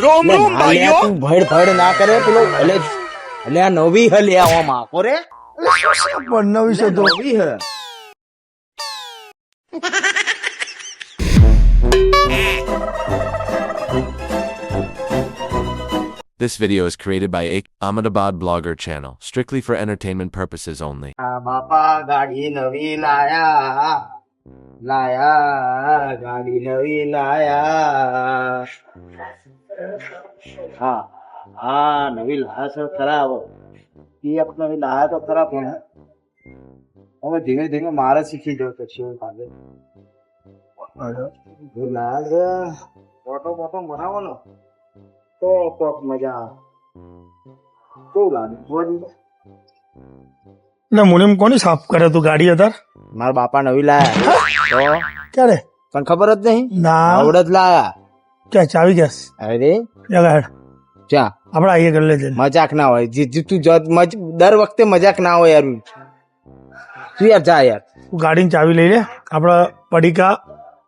રોમ રોમ ભાઈઓ તું ભડ ભડ ના કરે પેલો ભલે એટલે આ નવી હે લે આવામાં કોરે પણ નવી છે તો નવી હે This video is created by Ahmedabad Blogger channel, strictly for entertainment purposes only. આ બાપા ગાડી નવી લાયા ગાડી નવી લાયા હા હા નવી લાયા છે ખરા પીએફ નવી લાયા તો ખરા પણ હવે ધીમે ધીમે મારે શીખી જવું પછી એવું કાલે લાલ ફોટો ફોટો બનાવવાનો તો કોક મજા કેવું લાગે એટલે મુનિમ કોની સાફ કરે તું ગાડી અત્યાર મારા બાપા નવી લાયા તો ક્યારે પણ ખબર જ નહીં ના આવડે જ લાયા ક્યાં ચાવી ગેસ અરે હેડ ચા આપડે આઈએ કરી લેજે મજાક ના હોય તું દર વખતે મજાક ના હોય યાર તું યાર જા યાર તું ગાડીની ચાવી લઈ લે આપડે પડીકા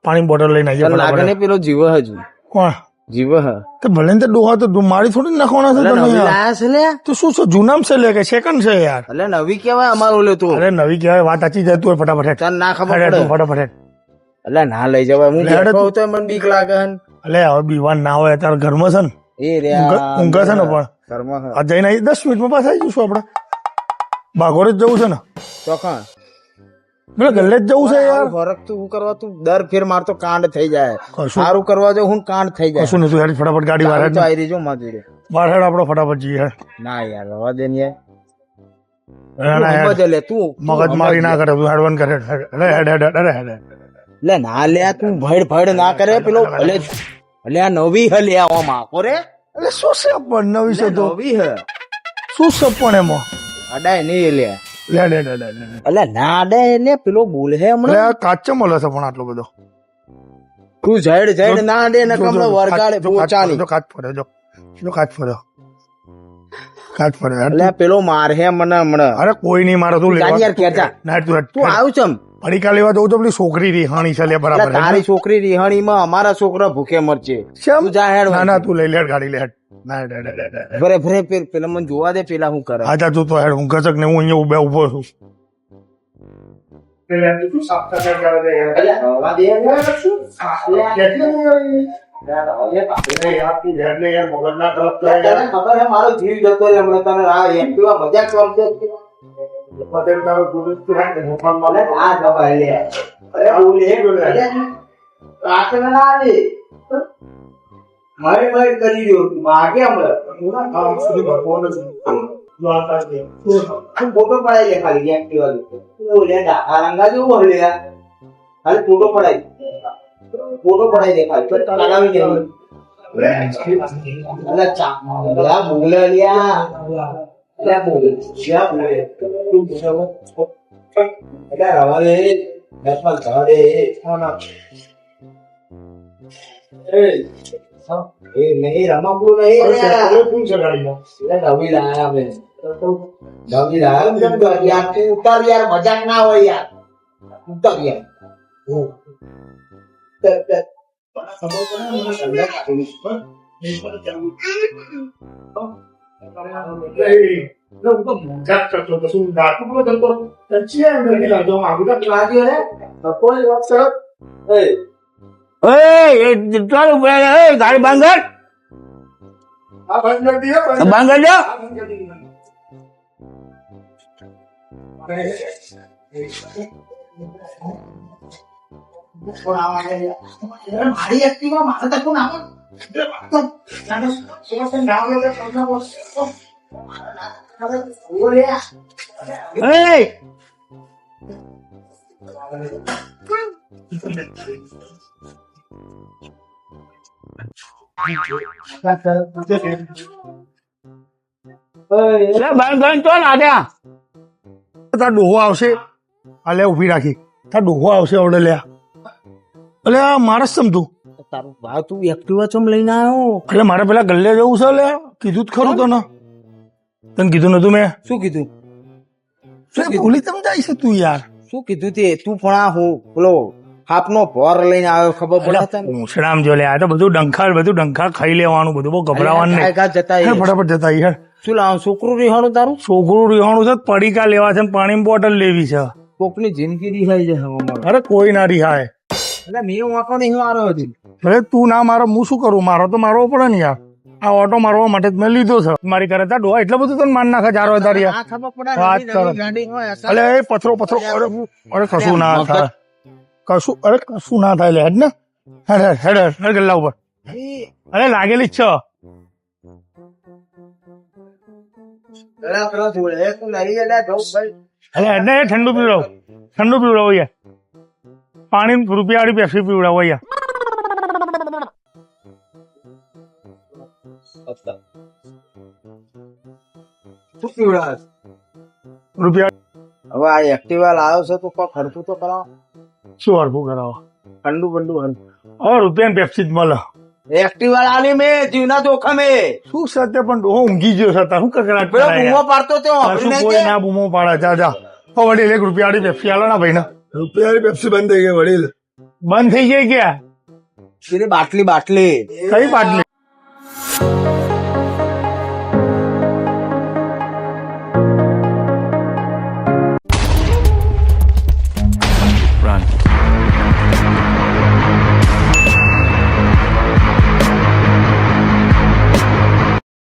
પાણી બોટલ લઈને આવીએ તને લાગે ને પેલો જીવ હજુ કોણ જીવ હ તો ભલે ને તે ડોહા તો મારી થોડી નાખવાના છે અલા, તમે નવી યાર. લાયા છે લે તો શું છે જૂનામ છે લે કે સેકન્ડ છે યાર એટલે નવી કેવાય અમારો લે તું અરે નવી કહેવાય વાત સાચી જાય તું ફટાફટ હેડ. તને ના ખબર હેડ, પડે તું ફટાફટ હેડ. એટલે ના લઈ જવાય હું લે, હેડ બેઠો તું. હોઉં તો મને બીક લાગે હન. અલે હવે બીવાન ના હોય અત્યારે ઘરમાં છે ને એ રે ઊંઘે છે ને પણ ઘરમાં હ. આ જઈને આવી 10 મિનિટમાં પાછા આવી જઈશું આપડે બાગોરે જ જવું છે ને ચોખા એટલે ગલ્લે જ જવું છે યાર ફરક તું શું કરવા તું દર ફેર મારતો કાંડ થઈ જાય કશું સારું કરવા જો હું કાંડ થઈ જાય કશું નહીં તું હેડ ફટાફટ ગાડી વાર ચાલુ હેડ તો આઈ રહીજો મજૂરી વાર હેડ આપડે ફટાફટ જઈએ હેડ. ના યાર રવા દે ને યાર. ના, ના, હેડ. સમજ લે તું મગજ મારી ના કરે તું હેડવન કરે હેડ હેડ હેડ હેડ હેડ લે ના લે તું ભડ ના કરે પેલો ભલે એટલે આ નવી હે લે આવામાં કોરે એટલે શું છે પણ નવી છે તો નવી હે શું છે પણ એમાં અડાય નહીં લે લે લે લે લે લે. એટલે ના અડાય લે પેલો બોલ હે એટલે હમણાં આ કાચે મળે છે પણ આટલો બધો તું જડ ના દે ને કમળો વરગાડે પોચાની જો કાચ ફરે જો કાચ ફર્યો હેડ. એટલે પેલો માર હે મને હમણાં અરે કોઈ નહીં મારે તું ગાડી યાર લેવા ખેંચા. ના તું હેડ. તું આવ્યું ચમ પડીકા લેવા જવું તો પેલી છોકરી રિહાણી છે લે એટલે બરાબર તારી છોકરી રિહાણીમાં અમારા છોકરા ભૂખે મરશે શેમ? તું જા હેડ ના ના તું લઈ લે હેડ, ગાડી લે હેડ. ના હેડ, હેડ, હેડ, હેડ. ભરે ભરે પેલા મને જોવા દે પેલા હું કરે આજા તું તો હેડ હું કચક ને હું અહીંયા ઉભો છું ખબર હે મારો જીવ જતો રે હમણાં તને આ એક્ટિવા મજાક કરતો આ દબાઈ લે અરે બોલે આટલે ના દે મારી મારી કરી દો માગે હમણાં ફોટો પડાઈ લે ખાલી એક્ટિવા લે ડાકા રંગા જેવું હોય લે ખાલી ફોટો પડાઈ દે ખાલી તો લગાવી દે અલા ચા અલા બોલે લ્યા અલા બોલે ક્યાં બોલે અલા રવા દે દસમાં રવા દે એ નહીં રમકડું નહીં નવી લાયા અમે નવી લાયા યાર ઉતાર યાર મજાક ના હોય યાર ઉતાર યાર ગાડી બાંગર બાંગર દો મારી એક્ટિવા મારે તો કોણ તાર ડોહો આવશે આ લે ઉભી રાખી તાર ડોહો આવશે આવડે લે એટલે મારે જ સમતું તારું ભાવ તું એક્ટિવા ચમ લઈને આવ્યો એટલે મારે પેલા ગલ્લે જવું છે લે કીધું જ ખરું તને કીધું નતું મેં શું કીધું ભૂલી તમ જાય છે તું યાર શું કીધું તે તું પણ આ હો બોલો હાપનો ભોર લઈને આવ્યો ખબર પડે તને? પૂછડામ જો લે આ તો બધું ડંખા ખાઈ લેવાનું બધું બહુ ગભરાવાનું નહીં કાંઈ જતા હેડ ફટાફટ જતા યાર શું લાવ છોકરું રિહાણું તારું છોકરું રિહાણું છે પડીકા લેવા છે ને પાણીની બોટલ લેવી છે કોકની જિંદગી રિહાઈ જશે અમારે. અરે કોઈ ના રિહાય એટલે મેં વાંકો નહીં માર્યો હતી. અરે તું ના મારો હું શું કરું મારો તો મારવો પડે ને યાર આ ઓટો મારવા માટે જ મેં લીધો છે મારી કરે તા ડોહા એટલું બધું તને માન નાખે ચારો તારી આ ખબર પડે વાત નવી કરો. નવી ગાડી હોય અસલ. અલે એ પથરો અરે કશું ના થાય કશું ના થાય લે હેડ ને હેડ ગલ્લા ઉપર અરે લાગેલી જ છે પેલા પેલા જોડે એક નહીં એટલે જવું ભાઈ. અરે હેડ ને ઠંડુ પીવડાવો યાર પાણી રૂપિયા વાળી પેપ્સી પીવડાવો યાર શું પીવડાવે? રૂપિયા હવે આ એક્ટિવા લાવ્યો છે તો કોઈ ખર્ચું તો કરાવો. શું હરફું કરાવો ઠંડુ બંડુ હવે રૂપિયા પેપ્સી જ મળે એક્ટિવા લાવી મેં જીવના જોખમે. શું સત્ય પણ ડોહો ઊંઘી ગયો છે શું કકડાટ પેલો કરાય બૂમો પાડતો તો યાર? વાપરી શું નાખજે. કોઈ ના બૂમો પાડે જા વડીલ 1 રૂપિયા વાળી પેપ્સી આલો ના ભાઈ ને રૂપિયા પેપ્સી બંધ થઈ ગઈ વડીલ બંધ થઈ ગઈ ક્યાં પેલી બાટલી કઈ બાટલી